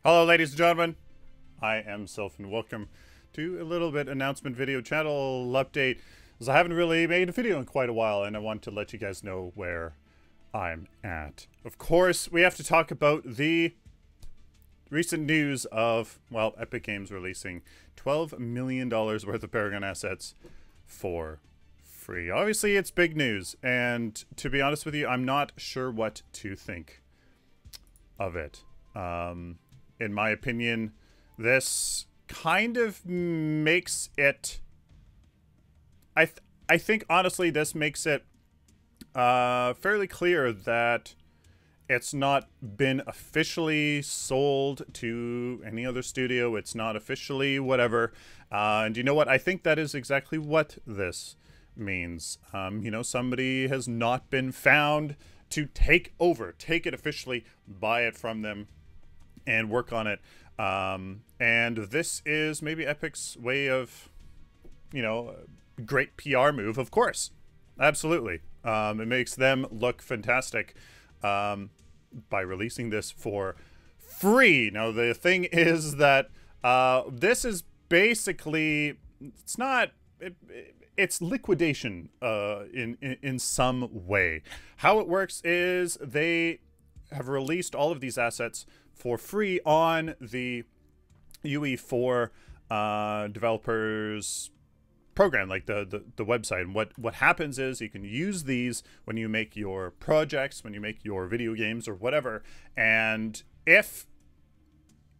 Hello, ladies and gentlemen. I am Sylphin. Welcome to a little bit announcement video channel update, as I haven't really made a video in quite a while, and I want to let you guys know where I'm at. Of course, we have to talk about the recent news of, well, Epic Games releasing $12 million worth of Paragon Assets for free. Obviously, it's big news, and to be honest with you, I'm not sure what to think of it. In my opinion, this kind of makes it... I think, honestly, this makes it fairly clear that it's not been officially sold to any other studio. It's not officially whatever. And you know what? I think that is exactly what this means. You know, somebody has not been found to take it officially, buy it from them, and work on it. And this is maybe Epic's way of, you know, great PR move, of course. Absolutely. It makes them look fantastic by releasing this for free. Now, the thing is that this is basically, it's not... It's liquidation in some way. How it works is they have released all of these assets for free on the UE4 developers program, like the website. And what happens is you can use these when you make your projects, when you make your video games or whatever. And if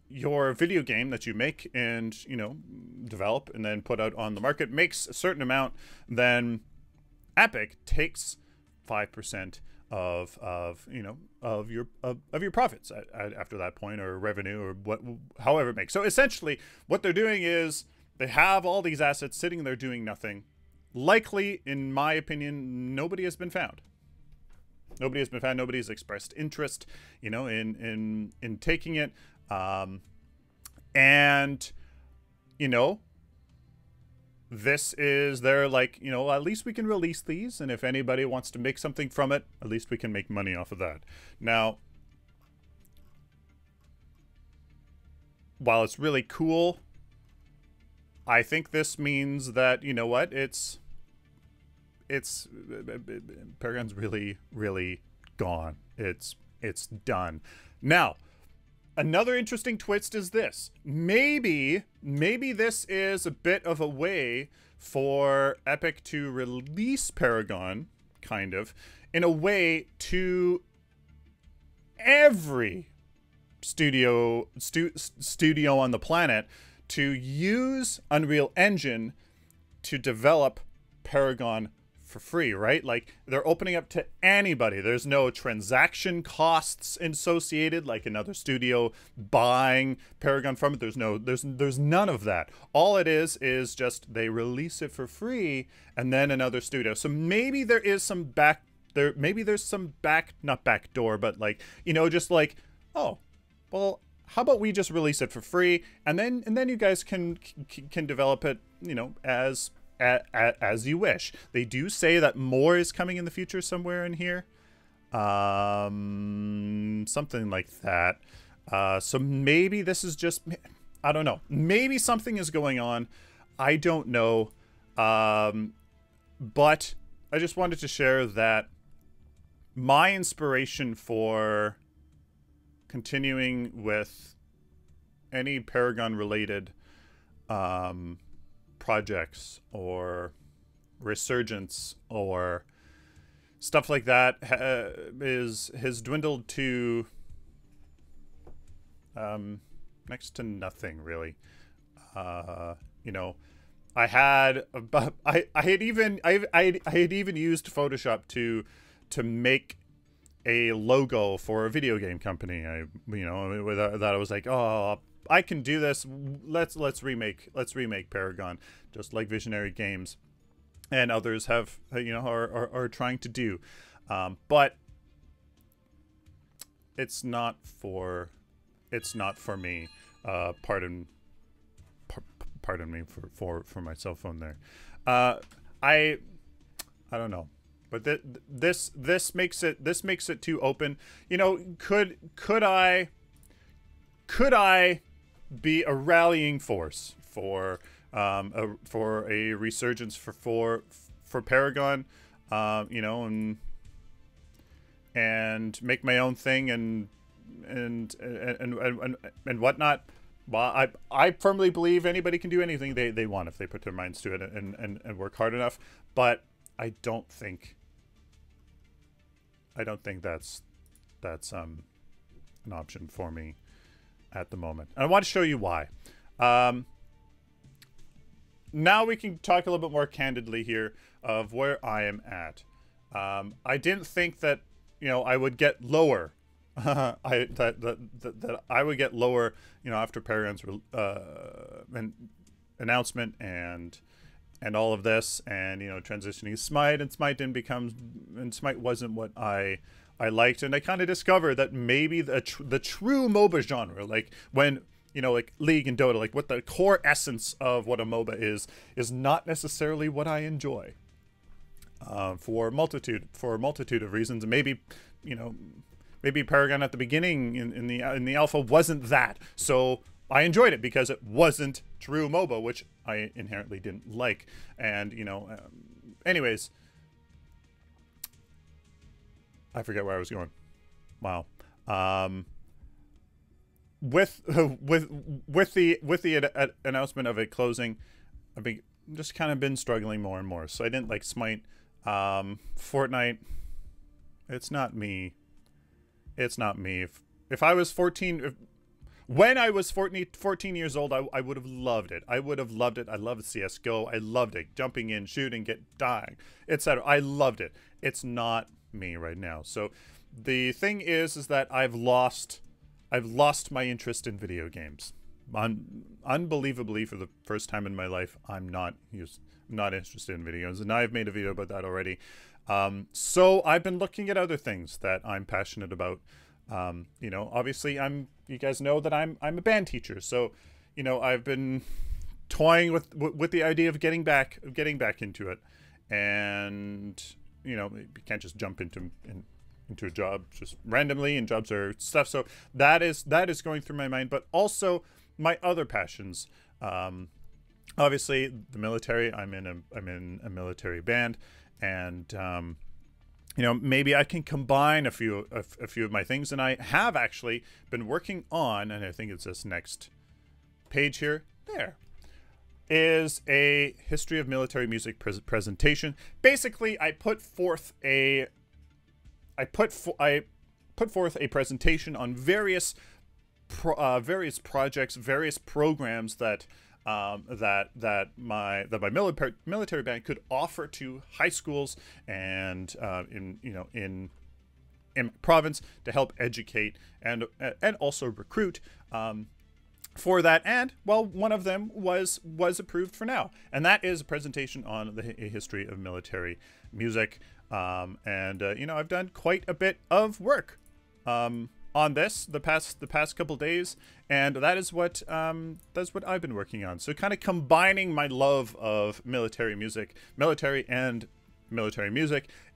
your video game that you make and, you know, develop and then put out on the market makes a certain amount, then Epic takes 5% of you know, of your profits after that point, or revenue, or however it makes. So essentially what they're doing is they have all these assets sitting there doing nothing. Likely, in my opinion, nobody has been found. Nobody has been found. Nobody's expressed interest, you know, in taking it. And, you know, this is, they're like, you know, at least we can release these, and if anybody wants to make something from it, at least we can make money off of that. Now, while it's really cool, I think this means that, you know what, it's Paragon's really gone. It's done. Now, another interesting twist is this. Maybe this is a bit of a way for Epic to release Paragon, kind of, in a way to every studio on the planet to use Unreal Engine to develop Paragon for free, right? Like, they're opening up to anybody. There's no transaction costs associated, like another studio buying Paragon from it. There's none of that. All it is just they release it for free, and then another studio. So maybe there is some not back door, but, like, you know, just like, oh, well, how about we just release it for free, and then you guys can develop it, you know, as you wish. They do say that more is coming in the future somewhere in here. Something like that. So maybe this is just, I don't know. Maybe something is going on. I don't know. But I just wanted to share that my inspiration for continuing with any Paragon related projects or resurgence or stuff like that has dwindled to next to nothing, really. You know, I had even used Photoshop to make a logo for a video game company. You know, with that I was like, oh, I can do this. Let's remake Paragon, just like Visionary Games and others have, you know, are trying to do. But it's not for me. Pardon me for my cell phone there. I don't know. But this makes it too open. You know, could I could I be a rallying force for a resurgence for Paragon, you know, and make my own thing and whatnot. Well, I firmly believe anybody can do anything they want if they put their minds to it and work hard enough. But I don't think that's an option for me at the moment. And I want to show you why. Now we can talk a little bit more candidly here of where I am at. I didn't think that, you know, I would get lower. that I would get lower, you know, after Paragon's announcement and all of this, and, you know, transitioning Smite, and Smite wasn't what I liked, and I kind of discovered that maybe the true MOBA genre, like when, you know, like League and Dota, like what the core essence of what a MOBA is not necessarily what I enjoy, for a multitude of reasons. And maybe, you know, maybe Paragon at the beginning in the alpha wasn't that, so I enjoyed it because it wasn't true MOBA, which I inherently didn't like. And, you know, anyways, I forget where I was going. Wow. With the announcement of it closing, I've been just kind of been struggling more and more. So I didn't like Smite. Fortnite, it's not me. It's not me. If I was 14, when I was 14 years old, I would have loved it. I would have loved it. I loved CSGO. I loved it. Jumping in, shooting, dying, etc. I loved it. It's not me right now. So the thing is that I've lost my interest in video games. Unbelievably, for the first time in my life, I'm not interested in videos, and I've made a video about that already. So I've been looking at other things that I'm passionate about. You know, obviously you guys know that I'm a band teacher. So, you know, I've been toying with the idea of getting back into it. And, you know, you can't just jump into a job just randomly, and jobs are stuff. So that is going through my mind, but also my other passions. Obviously the military, I'm in a military band, and, you know, maybe I can combine a few of my things, and I have actually been working on, and I think it's this next page here. There is a history of military music presentation. Basically, I put forth a presentation on various projects, various programs that my military band could offer to high schools and in province to help educate and also recruit for that. And well, one of them was approved for now, and that is a presentation on the history of military music. You know, I've done quite a bit of work on this the past couple days, and that is what I've been working on. So kind of combining my love of military music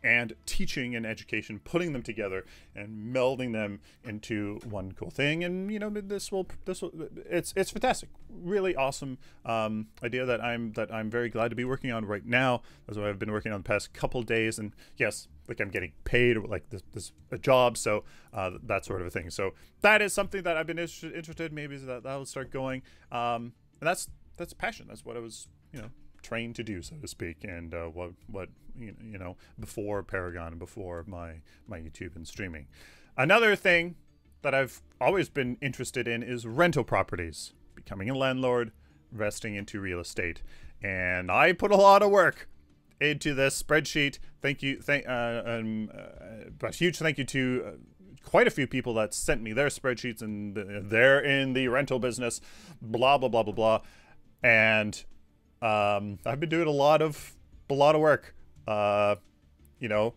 and teaching and education, putting them together and melding them into one cool thing. And, you know, it's fantastic, really awesome idea that I'm very glad to be working on right now. That's what I've been working on the past couple days. And yes, like I'm getting paid, like this a job, so that sort of a thing. So that is something that I've been interested. Maybe that'll start going, and that's passion. That's what I was, you know, trained to do, so to speak. And what you know, before Paragon and before my YouTube and streaming. Another thing that I've always been interested in is rental properties, becoming a landlord, investing into real estate, and I put a lot of work into this spreadsheet. A huge thank you to quite a few people that sent me their spreadsheets, and they're in the rental business, blah blah blah blah blah. And I've been doing a lot of work, you know,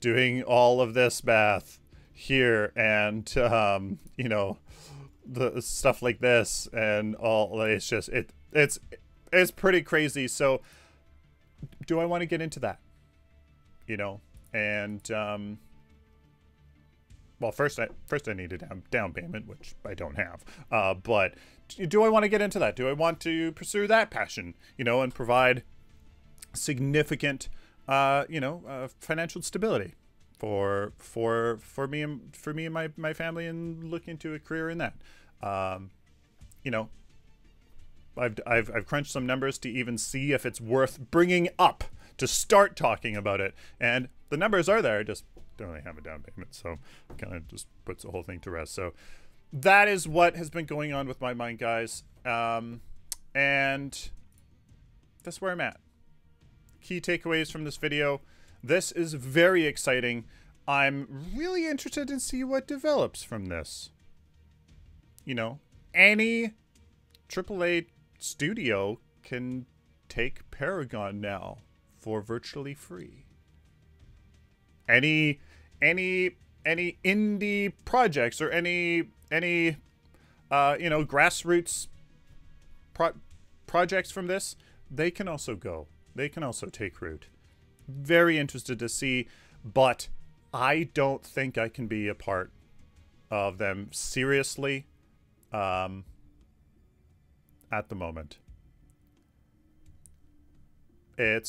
doing all of this math here, and you know, the stuff like this, and all. It's just it's pretty crazy. So do I want to get into that, you know? And well, first I need a down payment, which I don't have. But do I want to get into that? Do I want to pursue that passion, you know, and provide significant, financial stability for me and my family, and look into a career in that? You know, I've crunched some numbers to even see if it's worth bringing up to start talking about it, and the numbers are there. I just don't really have a down payment, so kind of just puts the whole thing to rest. So that is what has been going on with my mind, guys, and that's where I'm at. Key takeaways from this video: this is very exciting. I'm really interested to see what develops from this. You know, any AAA studio can take Paragon now for virtually free. Any indie projects or any grassroots projects from this, they can also go. They can also take root. Very interested to see, but I don't think I can be a part of them seriously at the moment. I'm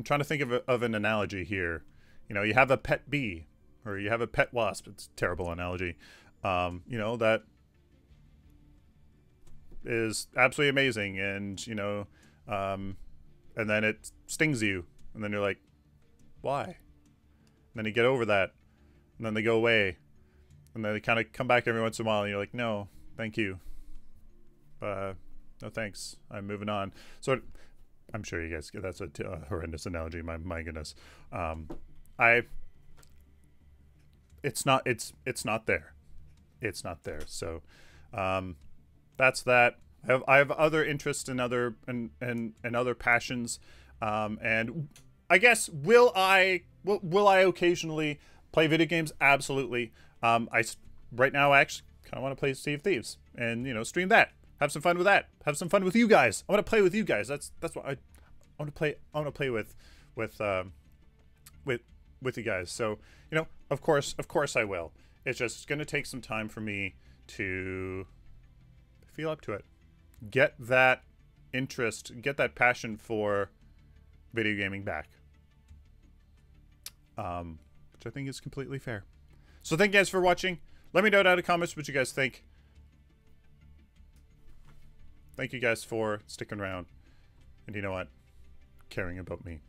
trying to think of an analogy here. You know, you have a pet bee or you have a pet wasp. It's a terrible analogy. That is absolutely amazing, and and then it stings you, and then you're like, why? And then you get over that, and then they go away, and then they kind of come back every once in a while, and you're like, no, thank you, no thanks, I'm moving on. So I'm sure you guys get that's a horrendous analogy. My goodness. It's not there. It's not there. So that's that. I have other interests and other passions, and I guess will I occasionally play video games? Absolutely. Right now I actually kind of want to play Sea of Thieves and stream that. Have some fun with that. Have some fun with you guys. I want to play with you guys. That's what I want to play. I want to play with you guys. So of course I will. It's just going to take some time for me to feel up to it. Get that interest, get that passion for video gaming back. Which I think is completely fair. So thank you guys for watching. Let me know down in the comments what you guys think. Thank you guys for sticking around. And you know what? Caring about me.